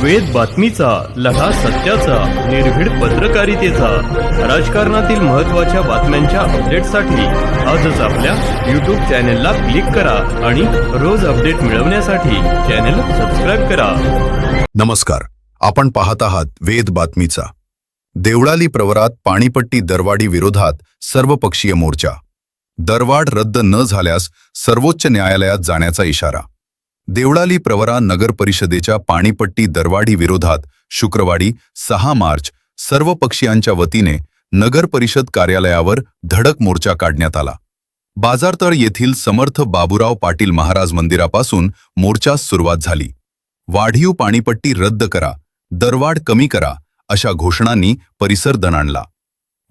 वेद बातमीचा, लढा सत्याचा, निर्भीड पत्रकारितेचा, राजकारणातील महत्त्वाच्या बातम्यांच्या अपडेटसाठी आजच आपल्या YouTube चॅनेलला क्लिक करा आणि रोज अपडेट मिळवण्यासाठी चॅनेल सबस्क्राइब करा. नमस्कार, आपण पाहत आहात वेद बातमीचा. देवळाली प्रवरात पाणीपट्टी दरवाढी विरोधात सर्वपक्षीय मोर्चा. दरवाढ रद्द न झाल्यास सर्वोच्च न्यायालयात जाण्याचा इशारा. देवळाली प्रवरा नगर परिषदेच्या पाणीपट्टी दरवाढी विरोधात शुक्रवारी 6 मार्च सर्व पक्षीयांच्या वतीने नगर परिषद कार्यालयावर धडक मोर्चा काढण्यात आला. बाजारतळ येथील समर्थ बाबूराव पाटील महाराज मंदिरापासून मोर्चास सुरुवात झाली. वाढीव पाणीपट्टी रद्द करा, दरवाढ कमी करा अशा घोषणांनी परिसर दणाणला.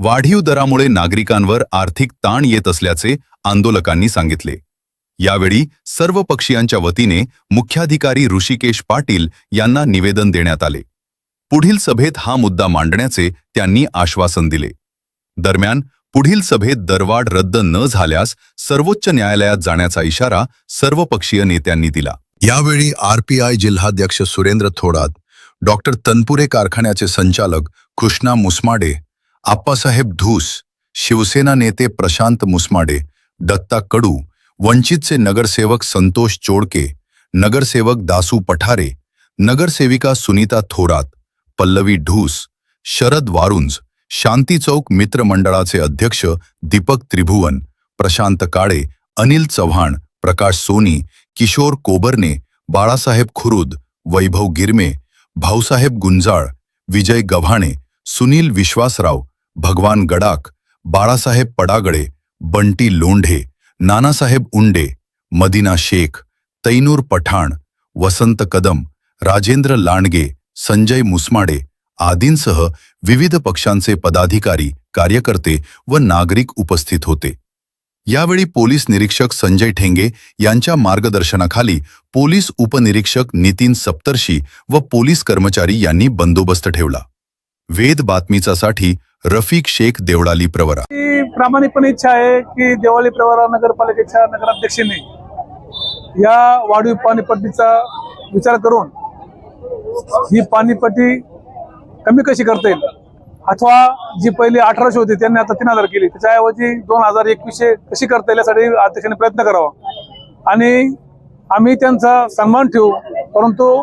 वाढीव दरामुळे नागरिकांवर आर्थिक ताण येत असल्याचे आंदोलकांनी सांगितले. यावेळी सर्व पक्षीयांच्या वतीने मुख्याधिकारी ऋषिकेश पाटील यांना निवेदन देण्यात आले. पुढील सभेत हा मुद्दा मांडण्याचे त्यांनी आश्वासन दिले. दरम्यान पुढील सभेत दरवाढ रद्द न झाल्यास सर्वोच्च न्यायालयात जाण्याचा इशारा सर्वपक्षीय नेत्यांनी दिला. यावेळी RPI जिल्हाध्यक्ष सुरेंद्र थोरात, डॉक्टर तनपुरे कारखान्याचे संचालक कृष्णा मुसमाडे, आप्पासाहेब धूस, शिवसेना नेते प्रशांत मुसमाडे, दत्ता कडू, वंचितचे नगरसेवक संतोष चोडके, नगरसेवक दासू पठारे, नगरसेविका सुनीता थोरात, पल्लवी ढूस, शरद वारुंज, शांती चौक मित्र मंडळाचे अध्यक्ष दीपक त्रिभुवन, प्रशांत काळे, अनिल चव्हाण, प्रकाश सोनी, किशोर कोबरने, बाळासाहेब खुरुद, वैभव गिरमे, भाऊसाहेब गुंजाळ, विजय गव्हाणे, सुनील विश्वासराव, भगवान गडाख, बाळासाहेब पडागळे, बंटी लोंढे, नानासाहेब उंडे, मदिना शेख, तैनूर पठाण, वसंत कदम, राजेंद्र लांडगे, संजय मुसमाडे आदींसह विविध पक्षांचे पदाधिकारी, कार्यकर्ते व नागरिक उपस्थित होते. यावेळी पोलीस निरीक्षक संजय ठेंगे यांच्या मार्गदर्शनाखाली पोलीस उपनिरीक्षक नितीन सप्तर्षी व पोलीस कर्मचारी यांनी बंदोबस्त ठेवला. वेद बातमीचासाठी रफिक शेख, देवळाली प्रवरा. प्रामाणिकपणे इच्छा आहे की देवळाली प्रवरा नगरपालिकेच्या नगराध्यक्षांनी या वाढीव पाणीपट्टीचा विचार करून ही पाणीपट्टी कमी कशी करता येईल, अथवा जी पहिली 1800 होती त्यांनी आता 3000 केली, त्याच्याऐवजी 2021 कशी करता येईल यासाठी अध्यक्षांनी प्रयत्न करावा. आणि आम्ही त्यांचा सन्मान ठेवू, परंतु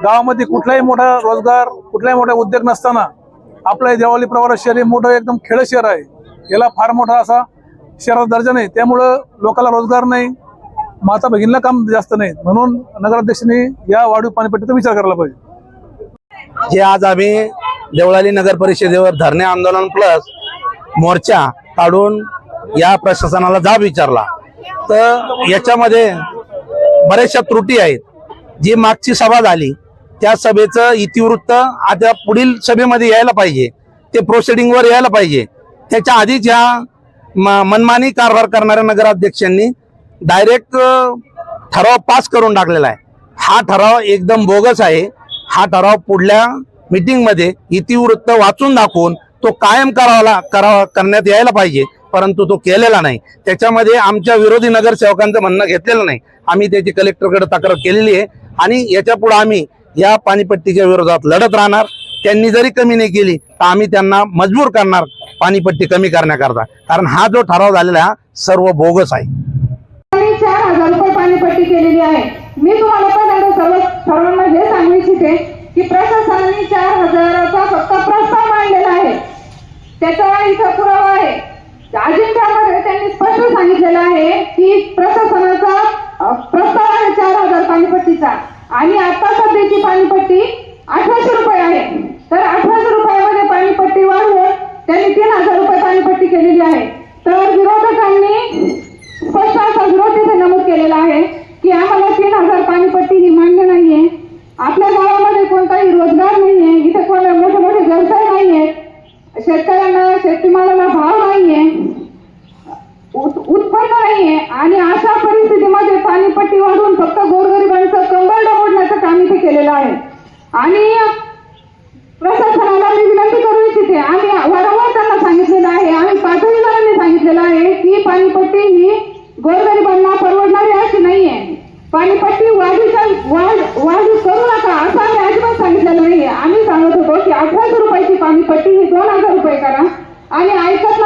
गावामध्ये कुठलाही मोठा रोजगार, कुठलाही मोठा उद्योग नसताना आपलं देवळाली प्रवरा शहर हे मोठं एकदम खेडं शहर आहे. याला फार मोठा असा शहराचा दर्जा नाही, त्यामुळं लोकांना रोजगार नाही, माता भगिनीला काम जास्त नाही. म्हणून नगराध्यक्षांनी या वाढीव पाणीपट्टीचा विचार करायला पाहिजे. जे आज आम्ही देवळाली नगर परिषदेवर धरणे आंदोलन प्लस मोर्चा काढून या प्रशासनाला जाब विचारला, तर याच्यामध्ये बऱ्याचशा त्रुटी आहेत. जी मागची सभा झाली त्या सभेचं इतिवृत्त आता पुढील सभेमध्ये यायला पाहिजे, ते प्रोसिडिंगवर यायला पाहिजे. त्याच्या आधीच या मनमानी कारभार करणाऱ्या नगराध्यक्षांनी डायरेक्ट ठराव पास करून टाकलेला आहे. हा ठराव एकदम बोगस आहे. हा ठराव पुढल्या मीटिंगमध्ये इतिवृत्त वाचून दाखवून तो कायम करण्यात यायला पाहिजे, परंतु तो केलेला नाही. त्याच्यामध्ये आमच्या विरोधी नगरसेवकांचं म्हणणं घेतलेलं नाही. आम्ही त्याची कलेक्टरकडे तक्रार केलेली आहे आणि याच्या पुढे आम्ही या पाणीपट्टीच्या विरोधात लढत राहणार. त्यांनी जरी कमी नाही केली तर आम्ही त्यांना मजबूर करणार पाणीपट्टी कमी करण्याकरता, कारण हा जो ठराव झालेला हा सर्व बोगस आहे. 4000 रुपये पाणीपट्टी केलेली आहे. मी तुम्हाला पण सर्वांना हे सांगू इच्छिते की प्रशासनाने 4000चा फक्त प्रस्ताव मांडलेला आहे, त्याचा इथं पुरावा आहे. अजिंठ्यामध्ये त्यांनी स्पष्ट सांगितलेलं आहे की प्रशासनाचा प्रस्ताव आहे 4000 पाणीपट्टीचा, आणि आता सध्याची पाणीपट्टी 1800 रुपये आहे. तर 1800 रुपयामध्ये पाणीपट्टी वाढवून त्यांनी 3000 रुपये पाणीपट्टी केलेली आहे. तर विरोधकांनी स्पष्ट असा विरोध तिथे नमूद केलेला आहे की आम्हाला 3000 पाणीपट्टी ही मान्य नाहीये. आपल्या गावामध्ये कोणताही रोजगार नाहीये, इथे कोणते मोठे मोठे व्यवसाय नाहीये, शेतकऱ्यांना शेतीमालाला भाव नाहीये, उत्पन्न नाहीये, आणि अशा परिस्थितीमध्ये पाणीपट्टी वाढवून फक्त गोरगरिबांचं कंबर डोबण्याचं काम इथे केलेलं आहे. आणि प्रशासनाला मी विनंती करू इच्छिते, आम्ही वारंवार त्यांना सांगितलेलं आहे, आम्ही पाठवलेल्यांनी सांगितलेलं आहे की पाणीपट्टी ही गोरगरिबांना परवडणारी अशी नाहीये. पाणीपट्टी वाढ करू नका असं आम्ही अजिबात सांगितलेलं 1800 रुपयाची पाणीपट्टी ही 2000 रुपये करा आणि ऐकत